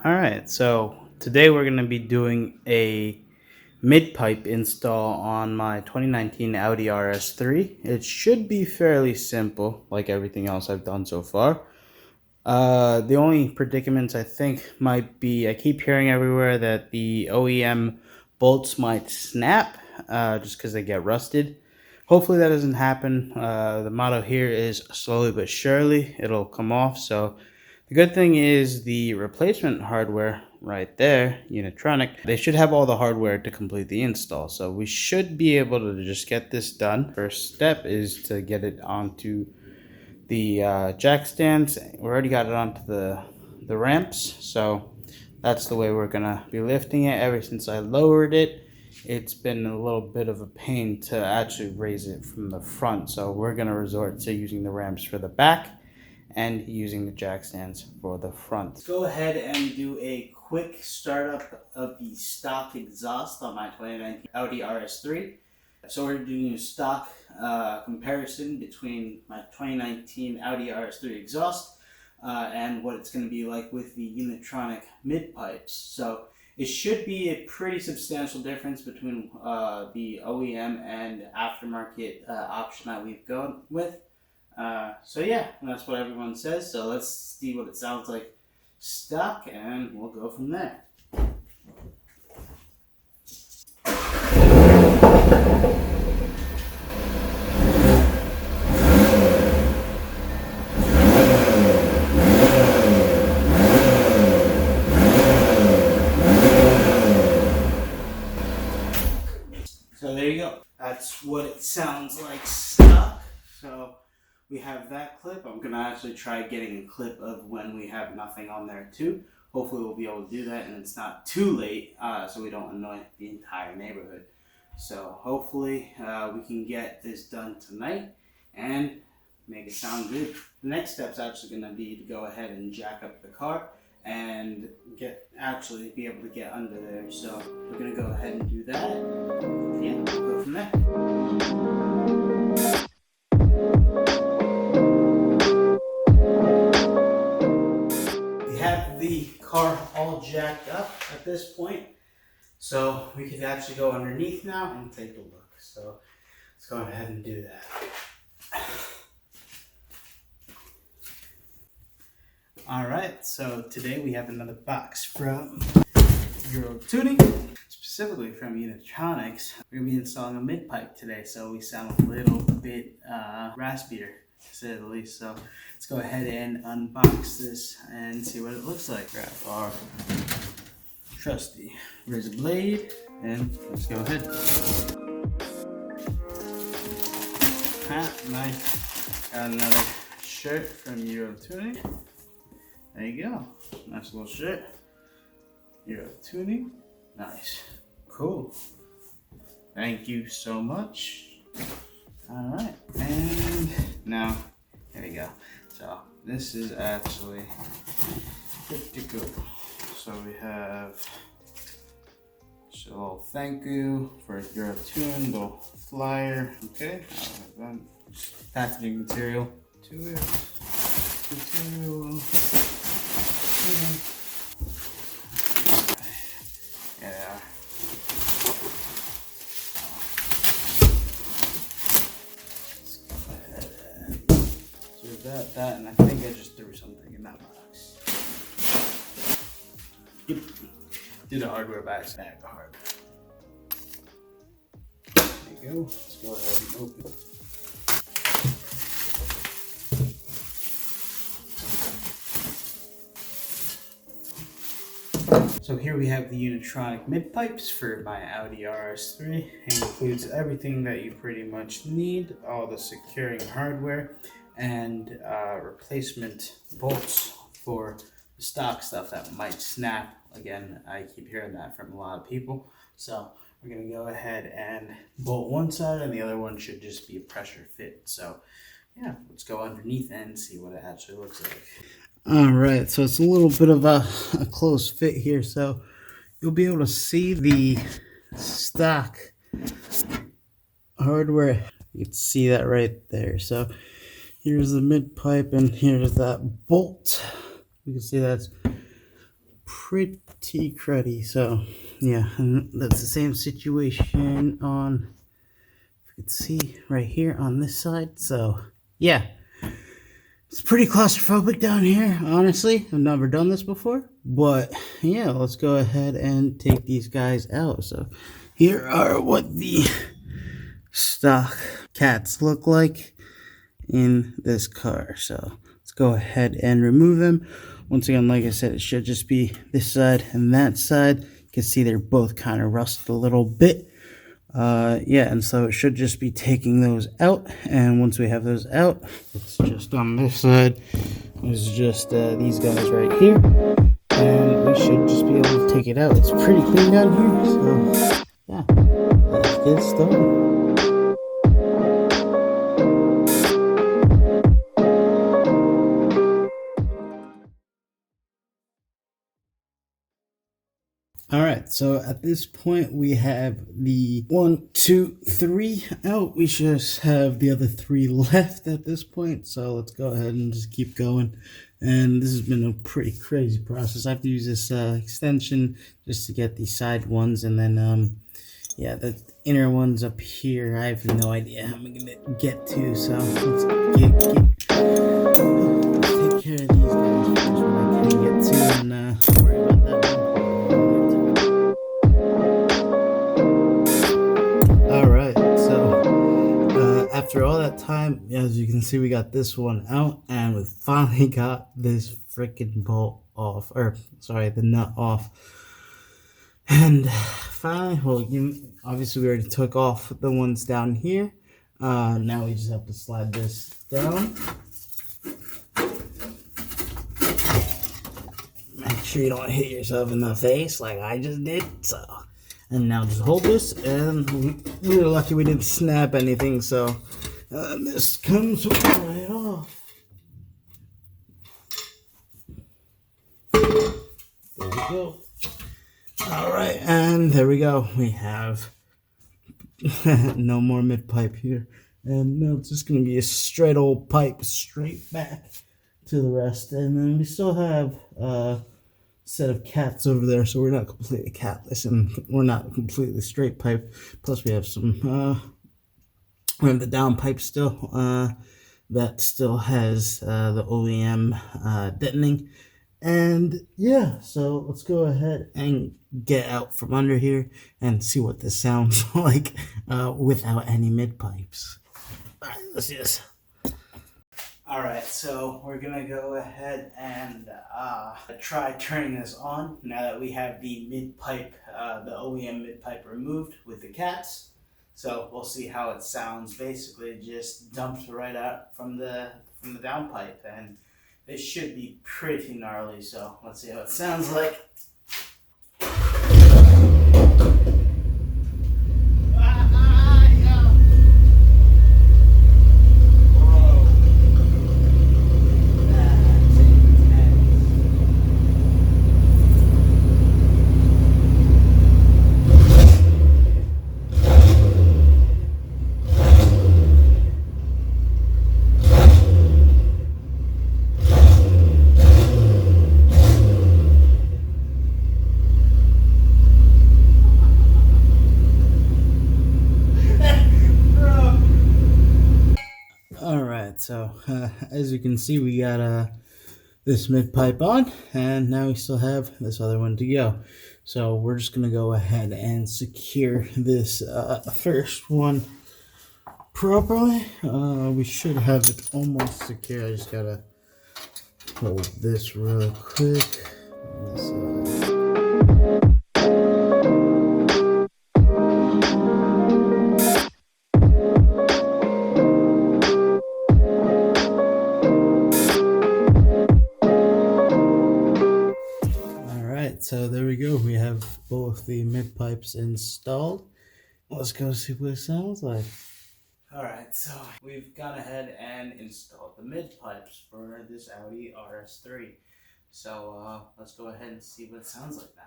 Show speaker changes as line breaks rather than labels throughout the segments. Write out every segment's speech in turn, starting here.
Alright, so today we're going to be doing a mid-pipe install on my 2019 Audi RS3. It should be fairly simple, like everything else I've done so far. The only predicaments I think might be, I keep hearing everywhere that the OEM bolts might snap just because they get rusted. Hopefully that doesn't happen. The motto here is slowly but surely it'll come off. So the good thing is the replacement hardware right there, Unitronic, they should have all the hardware to complete the install. So we should be able to just get this done. First step is to get it onto the jack stands. We already got it onto the ramps. So that's the way we're gonna be lifting it. Ever since I lowered it, it's been a little bit of a pain to actually raise it from the front. So we're gonna resort to using the ramps for the back and using the jack stands for the front. Let's go ahead and do a quick startup of the stock exhaust on my 2019 Audi RS3. So we're doing a stock comparison between my 2019 Audi RS3 exhaust and what it's going to be like with the Unitronic mid pipes. So it should be a pretty substantial difference between the OEM and aftermarket option that we've gone with. So yeah, that's what everyone says. So let's see what it sounds like stock and we'll go from there. So there you go. That's what it sounds like stock. So we have that clip. I'm gonna actually try getting a clip of when we have nothing on there too. Hopefully we'll be able to do that and it's not too late so we don't annoy the entire neighborhood. So hopefully we can get this done tonight and make it sound good. The next step's actually gonna be to go ahead and jack up the car and be able to get under there. So we're gonna go ahead and do that. Yeah, we'll go from there. We have the car all jacked up at this point, so we can actually go underneath now and take a look. So let's go ahead and do that. Alright, so today we have another box from Unitronic, specifically from Unitronics. We're going to be installing a mid-pipe today, so we sound a little bit raspier, to say the least. So let's go ahead and unbox this and see what it looks like. Grab our trusty razor blade and let's go ahead. Nice. Got another shirt from Unitronic. There you go. Nice little shirt. Unitronic. Nice. Cool. Thank you so much. Alright. And now, there you go. So this is actually good to go. So we have a little thank you for your tune, little flyer. Okay. Packaging material to it. Material. Yeah. Let's go ahead and do that, and I think I just threw something in that box. Yep. Do the hardware back, snag the hardware. There you go. Let's go ahead and open it. So here we have the Unitronic mid pipes for my Audi RS3. It includes everything that you pretty much need, all the securing hardware and replacement bolts for the stock stuff that might snap. Again, I keep hearing that from a lot of people. So we're gonna go ahead and bolt one side and the other one should just be a pressure fit. So yeah, let's go underneath and see what it actually looks like. Alright, so it's a little bit of a close fit here, so you'll be able to see the stock hardware. You can see that right there. So here's the mid pipe and here's that bolt. You can see that's pretty cruddy. So yeah, and that's the same situation on, if you can see right here on this side. So yeah, it's pretty claustrophobic down here, honestly. I've never done this before, but yeah, let's go ahead and take these guys out. So here are what the stock cats look like in this car. So let's go ahead and remove them. Once again, like I said, it should just be this side and that side. You can see they're both kind of rusted a little bit. Yeah, and so it should just be taking those out. And once we have those out, it's just on this side. It's just these guys right here. And we should just be able to take it out. It's pretty clean down here. So yeah, let's get started. Alright, so at this point we have the 1, 2, 3 out. We just have the other 3 left at this point. So let's go ahead and just keep going. And this has been a pretty crazy process. I have to use this extension just to get the side ones. And then, yeah, the inner ones up here, I have no idea how I'm going to get to. So let's take care of these guys first, what I can get to, and worry about that one. After all that time, as you can see, we got this one out, and we finally got this freaking bolt off, or sorry, the nut off. And finally, well, obviously we already took off the ones down here. Now we just have to slide this down. Make sure you don't hit yourself in the face like I just did. So, and now just hold this, and we were lucky we didn't snap anything, so this comes right off. There we go. Alright, and there we go. We have no more mid pipe here. And now it's just going to be a straight old pipe straight back to the rest. And then we still have set of cats over there, so we're not completely catless and we're not completely straight pipe. Plus we have some we have the down pipe still that still has the OEM deadening. And yeah, so let's go ahead and get out from under here and see what this sounds like without any mid pipes. All right, let's do this. Alright, so we're gonna go ahead and try turning this on now that we have the mid-pipe, the OEM mid-pipe removed with the cats. So we'll see how it sounds. Basically just dumped right out from the downpipe, and it should be pretty gnarly, so let's see how it sounds like. Alright, so as you can see, we got this mid pipe on, and now we still have this other one to go. So we're just going to go ahead and secure this first one properly. We should have it almost secure. I just got to hold this really quick. So there we go, we have both the mid pipes installed. Let's go see what it sounds like. Alright, so we've gone ahead and installed the mid pipes for this Audi RS3. So let's go ahead and see what it sounds like now.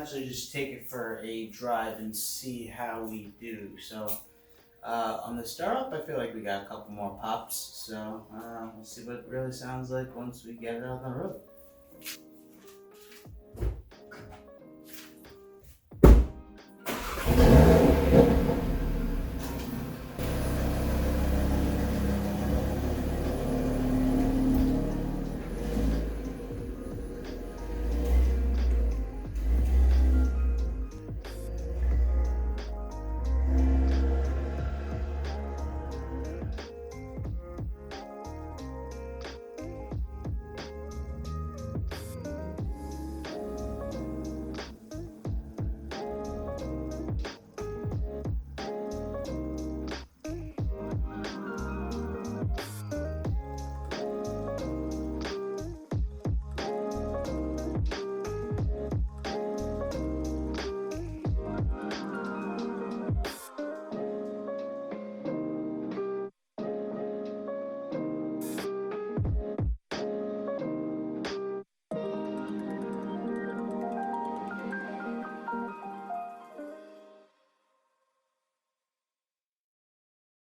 actually just take it for a drive and see how we do. So on the startup, I feel like we got a couple more pops. So we'll see what it really sounds like once we get it on the road.